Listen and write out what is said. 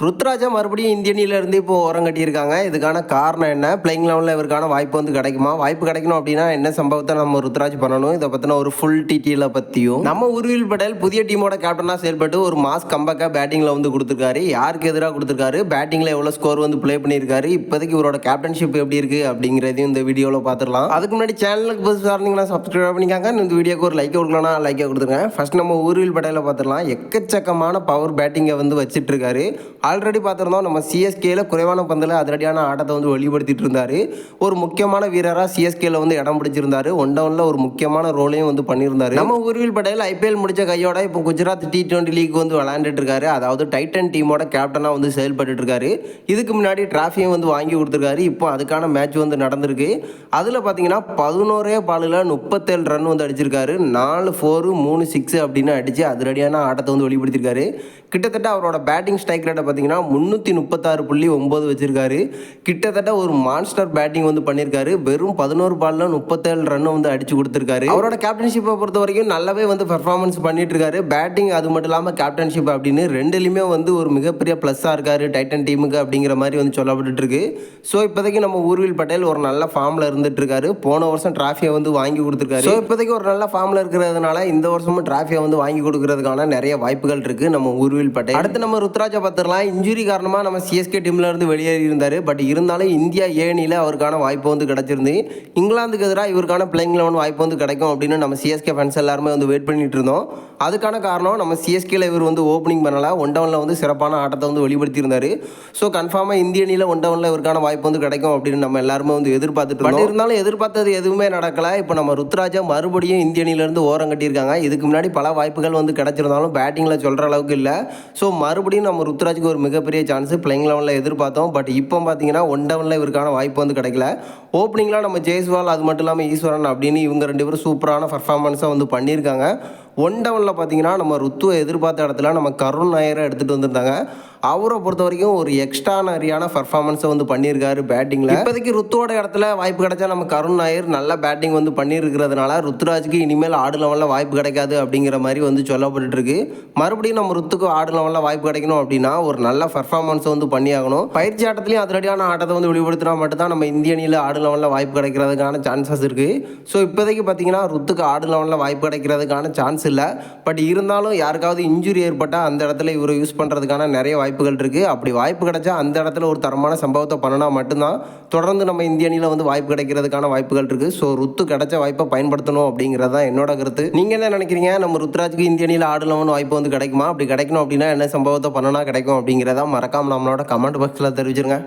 ருத்ராஜா மறுபடியும் இந்தியன் அணியிலேருந்து இப்போ ஓரம் கட்டியிருக்காங்க. இதுக்கான காரணம் என்ன? பிளேயிங் 11ல இவருக்கான வாய்ப்பு வந்து கிடைக்குமா? வாய்ப்பு கிடைக்கணும் அப்படின்னா என்ன சம்பவத்தை நம்ம ருத்ராஜ் பண்ணணும்? இதை பற்றின ஒரு ஃபுல் டீட்டெயிலை பற்றியும் நம்ம உருவில் பட்டேல் புதிய டீமோட கேப்டனாக செயல்பட்டு ஒரு மாஸ் கம்பேக்காக பேட்டிங்கில் வந்து கொடுத்துருக்காரு. யாருக்கு எதிராக கொடுத்துருக்காரு? பேட்டிங்கில் எவ்வளோ ஸ்கோர் வந்து ப்ளே பண்ணியிருக்காரு? இப்போதைக்கு இவரோட கேப்டன்ஷிப் எப்படி இருக்குது அப்படிங்கிறதையும் இந்த வீடியோவில் பார்த்துடலாம். அதுக்கு முன்னாடி சேனலுக்கு புதுசாக இருந்தீங்கன்னா சப்ஸ்கிரைப் பண்ணிக்காங்க. இந்த வீடியோக்கு ஒரு லைக்கை கொடுக்கலன்னா லைக்கை கொடுத்துருங்க. ஃபர்ஸ்ட் நம்ம உருவில் பட்டேலை பார்த்துடலாம். எக்கச்சக்கமான பவர் பேட்டிங்கை வந்து வச்சிட்டு இருக்காரு. ஆல்ரெடி பார்த்துருந்தோம் நம்ம சிஎஸ்கேல குறைவான பந்தில் அதிரடியான ஆட்டத்தை வந்து வெளிப்படுத்திட்டு இருந்தார். ஒரு முக்கியமான வீரராக சிஎஸ்கேல வந்து இடம் பிடிச்சிருந்தாரு. ஒன் டவுனில் ஒரு முக்கியமான ரோலையும் வந்து பண்ணியிருந்தாரு. நம்ம உருவில் பட்டேல் ஐபிஎல் முடிச்ச கையோட இப்போ குஜராத் T20 லீக் வந்து விளையாண்டுட்டு இருக்காரு. அதாவது டைட்டன் டீமோட கேப்டனாக வந்து செயல்பட்டு இருக்காரு. இதுக்கு முன்னாடி டிராஃபியும் வந்து வாங்கி கொடுத்துருக்காரு. இப்போ அதுக்கான மேட்ச் வந்து நடந்திருக்கு. அதில் பார்த்தீங்கன்னா 11 பாலில் 37 ரன் வந்து அடிச்சிருக்காரு. 4 4 3 6 அப்படின்னு அடித்து அதிரடியான ஆட்டத்தை வந்து வெளிப்படுத்தியிருக்காரு. கிட்டத்தட்ட அவரோட பேட்டிங் ஸ்ட்ரைக் ரேட்டை பார்த்தீங்கன்னா 336.9 வச்சிருக்காரு. கிட்டத்தட்ட ஒரு மான்ஸ்டர் பேட்டிங் வந்து பண்ணியிருக்காரு. வெறும் 11 பாலில் 37 ரன் வந்து அடிச்சு கொடுத்துருக்காரு. அவரோட கேப்டன்ஷிப்பை பொறுத்த வரைக்கும் நல்லாவே வந்து பெர்ஃபார்மன்ஸ் பண்ணிட்டு இருக்காரு. பேட்டிங் அது மட்டும் இல்லாமல் கேப்டன்ஷிப் அப்படின்னு ரெண்டுலையுமே வந்து ஒரு மிகப்பெரிய ப்ளஸ்ஸாக இருக்காரு டைட்டன் டீமுக்கு அப்படிங்கிற மாதிரி வந்து சொல்லப்பட்டு இருக்கு. ஸோ இப்போதைக்கு நம்ம உருவில் பட்டேல் ஒரு நல்ல ஃபார்மில் இருந்துட்டு இருக்காரு. போன வருஷம் டிராஃபியை வந்து வாங்கி கொடுத்துருக்காரு. ஸோ இப்போதைக்கு ஒரு நல்ல ஃபார்மில் இருக்கிறதுனால இந்த வருஷமும் டிராஃபியை வந்து வாங்கி கொடுக்கறதுக்கான நிறைய வாய்ப்புகள் இருக்கு நம்ம உருவில் பட்டேல். அடுத்து நம்ம ருத்ராஜை பார்த்துடலாம். இன்ஜுரி காரணமாக நம்ம சிஎஸ்கே டீமில் இருந்து வெளியேறி இருந்தார். பட் இருந்தாலும் இந்தியா ஏணியில் அவருக்கான வாய்ப்பு வந்து கிடச்சிருந்து இங்கிலாந்துக்கு எதிராக இவருக்கான பிளேயிங் 11 வாய்ப்பு வந்து கிடைக்கும் அப்படின்னு நம்ம சிஎஸ்கே ஃபேன்ஸ் எல்லாருமே வந்து வெயிட் பண்ணிட்டு இருந்தோம். அதுக்கான காரணம் நம்ம சிஎஸ்கேல இவர் வந்து ஓப்பனிங் பண்ணல, ஒன் டவுனில் வந்து சிறப்பான ஆட்டத்தை வந்து வெளிப்படுத்தியிருந்தார். ஸோ கன்ஃபார்மாக இந்திய அணியில் ஒன் டவுனில் இவருக்கான வாய்ப்பு வந்து கிடைக்கும் அப்படின்னு நம்ம எல்லாருமே வந்து எதிர்பார்த்துட்டு இருந்தோம். இருந்தாலும் எதிர்பார்த்தது எதுவுமே நடக்கலை. இப்போ நம்ம ருத்ராஜா மறுபடியும் இந்திய அணியிலேருந்து ஓரம் கட்டியிருக்காங்க. இதுக்கு முன்னாடி பல வாய்ப்புகள் வந்து கிடைச்சிருந்தாலும் பேட்டிங்கில் சொல்கிற அளவுக்கு இல்லை. ஸோ மறுபடியும் நம்ம ருத்ராஜுக்கு ஒரு மிகப்பெரிய சான்ஸ் பிளேயிங் 11ல எதிர்பார்த்தோம். பட் இப்போ பார்த்தீங்கன்னா ஒன் டவுனில் இவருக்கான வாய்ப்பு வந்து கிடைக்கல. ஓப்பனிங்லாம் நம்ம ஜெய்ஸ்வால் அது மட்டும் இல்லாமல் ஈஸ்வரன் அப்படின்னு இவங்க 2 பேரும் சூப்பரான பர்ஃபார்மன்ஸாக வந்து பண்ணியிருக்காங்க. ஒன் டவுனில் பார்த்தீங்கன்னா நம்ம ருத்துவை எதிர்பார்த்த இடத்துல நம்ம கருண் நாயரை எடுத்துகிட்டு வந்திருந்தாங்க. அவரை பொறுத்த வரைக்கும் ஒரு எக்ஸ்ட்ரானரியான பர்ஃபார்மன்ஸை வந்து பண்ணியிருக்காரு பேட்டிங்கில். இப்போதைக்கு ருத்துவோட இடத்துல வாய்ப்பு கிடைச்சா நம்ம கருண் நாயர் நல்ல பேட்டிங் வந்து பண்ணியிருக்கிறதுனால ருத்துராஜுக்கு இனிமேல் ஆடு லெவலில் வாய்ப்பு கிடைக்காது அப்படிங்கிற மாதிரி வந்து சொல்லப்பட்டு இருக்கு. மறுபடியும் நம்ம ருத்துக்கு ஆடு லெவலில் வாய்ப்பு கிடைக்கணும் அப்படின்னா ஒரு நல்ல பர்ஃபார்மன்ஸை வந்து பண்ணியாகணும். பயிற்சி ஆட்டத்துலையும் அதிரடியான ஆட்டத்தை வந்து வெளிப்படுத்தினா மட்டும்தான் நம்ம இந்திய அணியில் ஆடு லெவலில் வாய்ப்பு கிடைக்கிறதுக்கான சான்சஸ் இருக்குது. ஸோ இப்போதைக்கு பார்த்தீங்கன்னா ருத்துக்கு ஆடு லெவலில் வாய்ப்பு கிடைக்கிறதுக்கான சான்ஸ் இல்லை. பட் இருந்தாலும் யாருக்காவது இன்ஜுரி ஏற்பட்டால் அந்த இடத்துல இவரை யூஸ் பண்ணுறதுக்கான நிறைய வாய்ப்புகள் இருக்குது. அப்படி வாய்ப்பு கிடைச்சா அந்த இடத்துல ஒரு தரமான சம்பவத்தை பண்ணினா மட்டும்தான் தொடர்ந்து நம்ம இந்திய அணியில் வந்து வாய்ப்பு கிடைக்கிறதுக்கான வாய்ப்புகள் இருக்குது. ஸோ ருத்து கிடைச்ச வாய்ப்பை பயன்படுத்தணும் அப்படிங்கிறது தான் என்னோட கருத்து. நீங்கள் என்ன நினைக்கிறீங்க? நம்ம ருத்ராஜுக்கு இந்திய அணியில் ஆடலாம்னு வாய்ப்பு வந்து கிடைக்குமா? அப்படி கிடைக்கணும் அப்படின்னா என்ன சம்பவத்தை பண்ணினா கிடைக்கும் அப்படிங்கிறத மறக்காமல் நம்மளோட கமெண்ட் பாக்ஸில் தெரிவிச்சிருங்க.